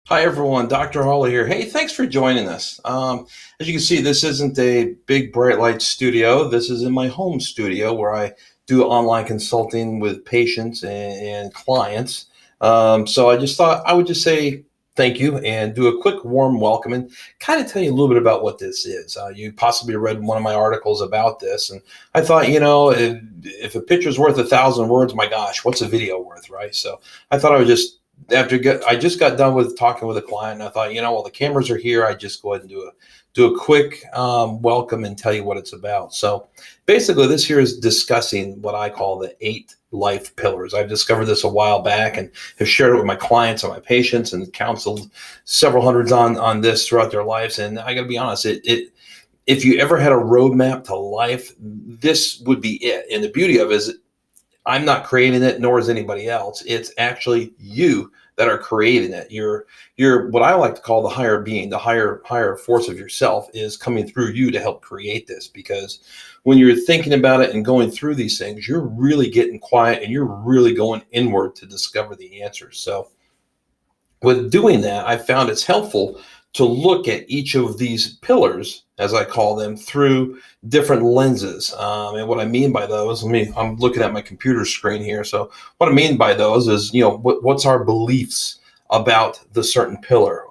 Hi, everyone. Dr. Hawley here. Hey, thanks for joining us. As you can see, this isn't a big bright light studio. This is in my home studio where I do online consulting with patients and clients. So I just thought I would just say thank you and do a quick warm welcome and kind of tell you a little bit about what this is. You possibly read one of my articles about this, and I thought, if a picture's worth 1,000 words, my gosh, what's a video worth, right? So I thought I would just I just got done with talking with a client, and I thought, while the cameras are here, I just go ahead and do a quick welcome and tell you what it's about. So basically, this here is discussing what I call the 8 life pillars. I've discovered this a while back and have shared it with my clients and my patients and counseled several hundreds on this throughout their lives. And I got to be honest, it if you ever had a roadmap to life, this would be it. And the beauty of it is I'm not creating it, nor is anybody else. It's actually you that are creating it. You're what I like to call the higher being, the higher force of yourself is coming through you to help create this. Because when you're thinking about it and going through these things, you're really getting quiet and you're really going inward to discover the answers. So with doing that, I found it's helpful to look at each of these pillars, as I call them, through different lenses. And what I mean by those, I'm looking at my computer screen here. So what I mean by those is, what's our beliefs about the certain pillar?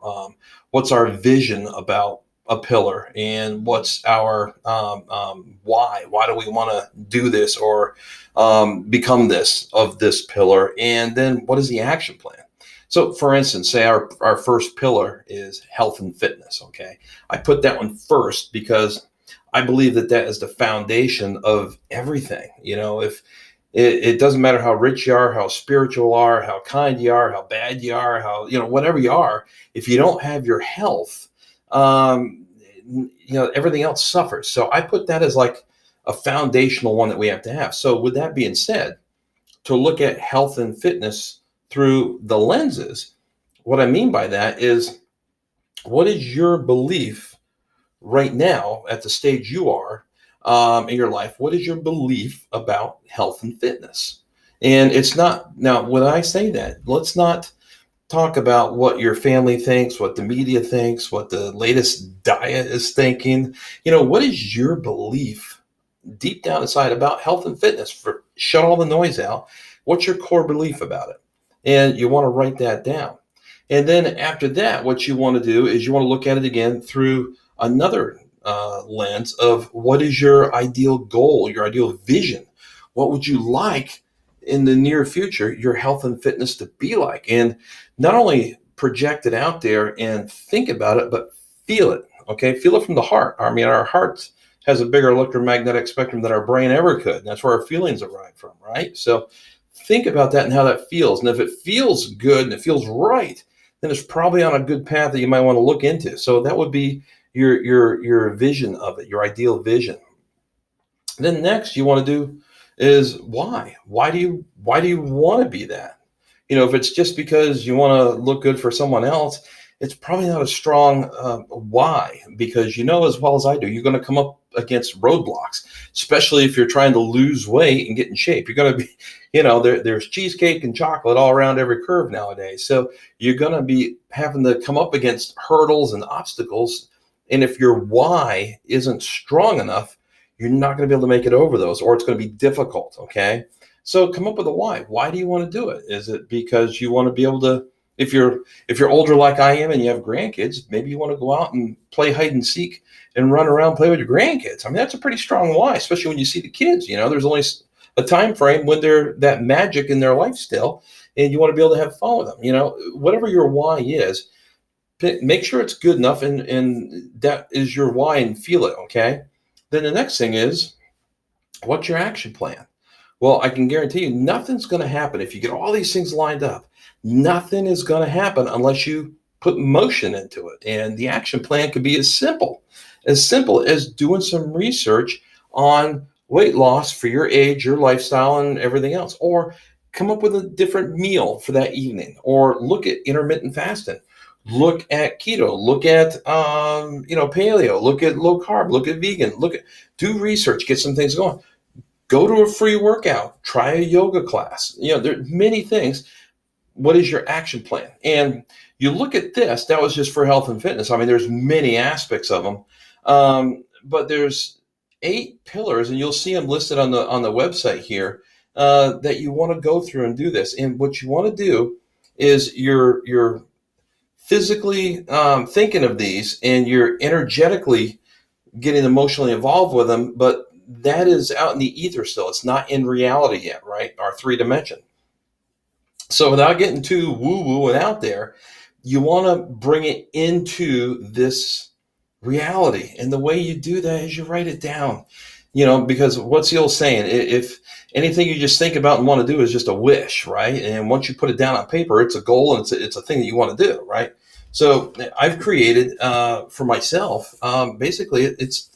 What's our vision about a pillar? And what's our why? Why do we want to do this or become this of this pillar? And then what is the action plan? So, for instance, say our first pillar is health and fitness. Okay. I put that one first because I believe that is the foundation of everything. If it doesn't matter how rich you are, how spiritual you are, how kind you are, how bad you are, how, whatever you are, if you don't have your health, everything else suffers. So I put that as like a foundational one that we have to have. So, with that being said, to look at health and fitness through the lenses, what I mean by that is, what is your belief right now at the stage you are in your life? What is your belief about health and fitness? And it's not, now, when I say that, let's not talk about what your family thinks, what the media thinks, what the latest diet is thinking. What is your belief deep down inside about health and fitness? Shut all the noise out. What's your core belief about it? And you want to write that down. And then after that, what you want to do is you want to look at it again through another lens of, what is your ideal goal, your ideal vision? What would you like in the near future your health and fitness to be like? And not only project it out there and think about it, but feel it. Okay, feel it from the heart. I mean, our heart has a bigger electromagnetic spectrum than our brain ever could. And that's where our feelings arrive from, right? So think about that and how that feels. And if it feels good and it feels right, then it's probably on a good path that you might want to look into. So that would be your vision of it, your ideal vision. Then next you want to do is why? Why do you want to be that? If it's just because you want to look good for someone else, it's probably not a strong why, because as well as I do, you're going to come up against roadblocks, especially if you're trying to lose weight and get in shape. You're going to be, there's cheesecake and chocolate all around every curve nowadays. So you're going to be having to come up against hurdles and obstacles. And if your why isn't strong enough, you're not going to be able to make it over those, or it's going to be difficult. Okay. So come up with a why. Why do you want to do it? Is it because you want to be able to, if you're older like I am and you have grandkids, maybe you want to go out and play hide and seek and run around, play with your grandkids. I mean, that's a pretty strong why, especially when you see the kids. There's only a time frame when they're that magic in their life still, and you want to be able to have fun with them. Whatever your why is, make sure it's good enough, and that is your why, and feel it. Okay. Then the next thing is, what's your action plan? Well, I can guarantee you nothing's going to happen if you get all these things lined up. Nothing is going to happen unless you put motion into it. And the action plan could be as simple as doing some research on weight loss for your age, your lifestyle, and everything else, or come up with a different meal for that evening, or look at intermittent fasting, look at keto, look at paleo, look at low carb, look at vegan, do research, get some things going. Go to a free workout, try a yoga class. There are many things. What is your action plan? And you look at this, that was just for health and fitness. I mean, there's many aspects of them, but there's 8 pillars, and you'll see them listed on the website here, that you want to go through and do this. And what you want to do is you're physically thinking of these, and you're energetically getting emotionally involved with them, but that is out in the ether still. It's not in reality yet, right? Our 3 dimension. So without getting too woo-woo and out there, you want to bring it into this reality. And the way you do that is you write it down, because what's the old saying? If anything you just think about and want to do is just a wish, right? And once you put it down on paper, it's a goal, and it's a thing that you want to do, right? So I've created for myself, basically it's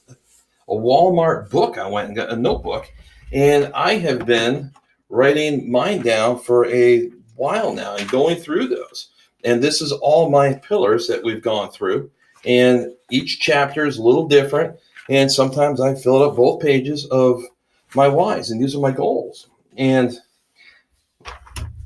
a Walmart book. I went and got a notebook, and I have been writing mine down for a while now and going through those. And this is all my pillars that we've gone through. And each chapter is a little different. And sometimes I fill up both pages of my whys, and these are my goals. And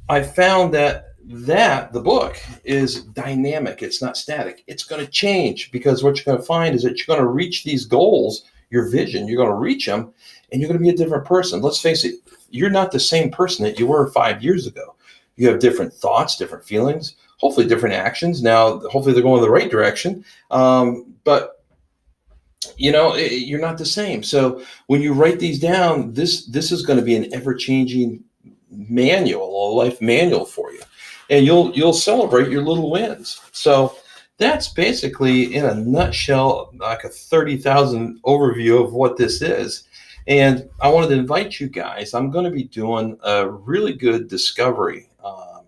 I found that the book is dynamic. It's not static. It's going to change, because what you're going to find is that you're going to reach these goals, your vision, you're going to reach them, and you're going to be a different person. Let's face it, you're not the same person that you were 5 years ago. You have different thoughts, different feelings, hopefully different actions. Now, hopefully they're going in the right direction. But you're not the same. So when you write these down, this is going to be an ever-changing manual, a life manual for you. And you'll celebrate your little wins. So that's basically, in a nutshell, like a 30,000 overview of what this is. And I wanted to invite you guys. I'm going to be doing a really good discovery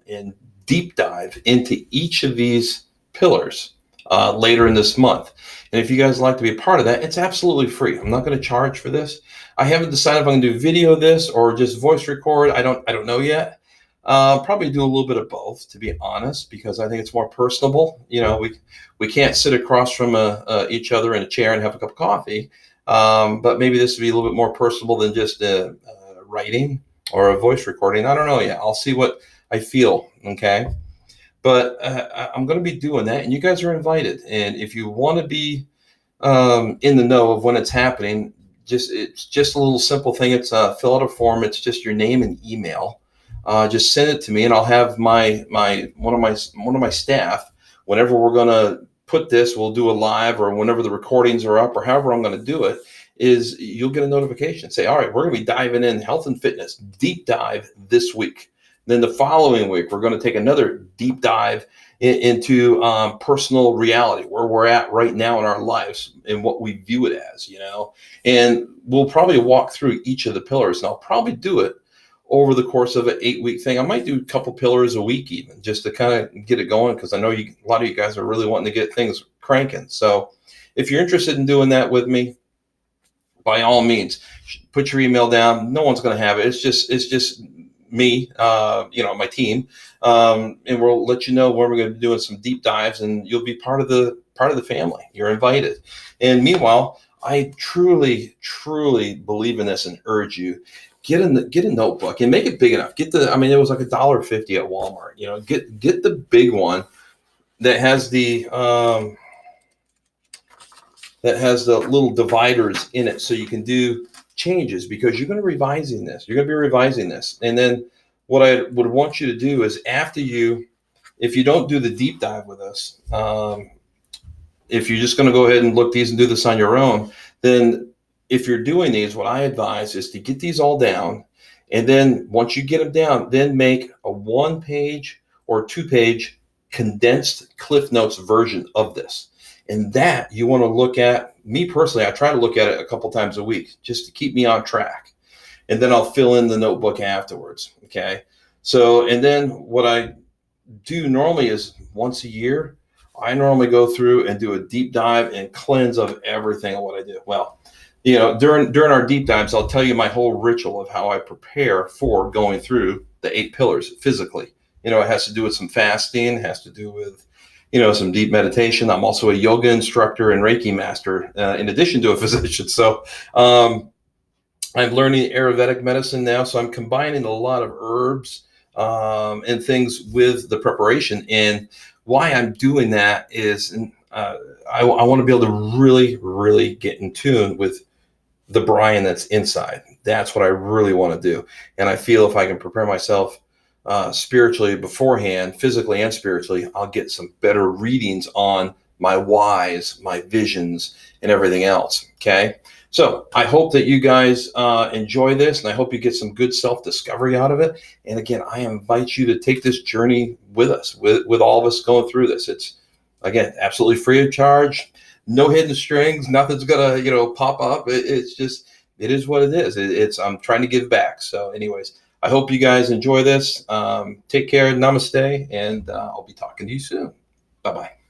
and deep dive into each of these pillars later in this month. And if you guys would like to be a part of that, it's absolutely free. I'm not going to charge for this. I haven't decided if I'm going to do video this or just voice record. I don't know yet. Probably do a little bit of both, to be honest, because I think it's more personable. We can't sit across from each other in a chair and have a cup of coffee. But maybe this would be a little bit more personable than just writing or a voice recording. I don't know yet. I'll see what I feel. Okay. But I'm going to be doing that, and you guys are invited. And if you want to be in the know of when it's happening, it's just a little simple thing. It's fill out a form. It's just your name and email. Just send it to me, and I'll have one of my staff. Whenever we're going to put this, we'll do a live, or whenever the recordings are up, or however I'm going to do it, is you'll get a notification. Say, all right, we're going to be diving in health and fitness deep dive this week. Then the following week, we're going to take another deep dive into personal reality, where we're at right now in our lives and what we view it as, and we'll probably walk through each of the pillars, and I'll probably do it over the course of an 8-week thing. I might do a couple pillars a week, even just to kind of get it going, because I know a lot of you guys are really wanting to get things cranking. So if you're interested in doing that with me, by all means, put your email down. No one's going to have it. It's just me, my team, and we'll let you know when we're going to be doing some deep dives, and you'll be part of the family. You're invited. And meanwhile, I truly believe in this and urge you. Get a notebook and make it big enough. It was like $1.50 at Walmart. Get the big one that has the little dividers in it, so you can do changes, because you're going to be revising this. And then what I would want you to do is, if you don't do the deep dive with us, if you're just going to go ahead and look these and do this on your own, then if you're doing these, what I advise is to get these all down. And then once you get them down, then make a 1-page or 2-page condensed Cliff Notes version of this. And that you want to look at. Me personally, I try to look at it a couple times a week just to keep me on track. And then I'll fill in the notebook afterwards. Okay. So, and then what I do normally is once a year, I normally go through and do a deep dive and cleanse of everything of what I do. Well, during our deep dives, I'll tell you my whole ritual of how I prepare for going through the 8 pillars physically. It has to do with some fasting, has to do with, some deep meditation. I'm also a yoga instructor and Reiki master, in addition to a physician. So I'm learning Ayurvedic medicine now. So I'm combining a lot of herbs and things with the preparation. And why I'm doing that is I want to be able to really, really get in tune with the Brian that's inside. That's what I really want to do. And I feel if I can prepare myself spiritually beforehand, physically and spiritually, I'll get some better readings on my whys, my visions, and everything else. Okay. So I hope that you guys enjoy this, and I hope you get some good self-discovery out of it. And again, I invite you to take this journey with us, with all of us going through this. It's, again, absolutely free of charge, no hidden strings, nothing's gonna, pop up. It's just, it is what it is. It's I'm trying to give back. So anyways, I hope you guys enjoy this. Take care. Namaste. And I'll be talking to you soon. Bye-bye.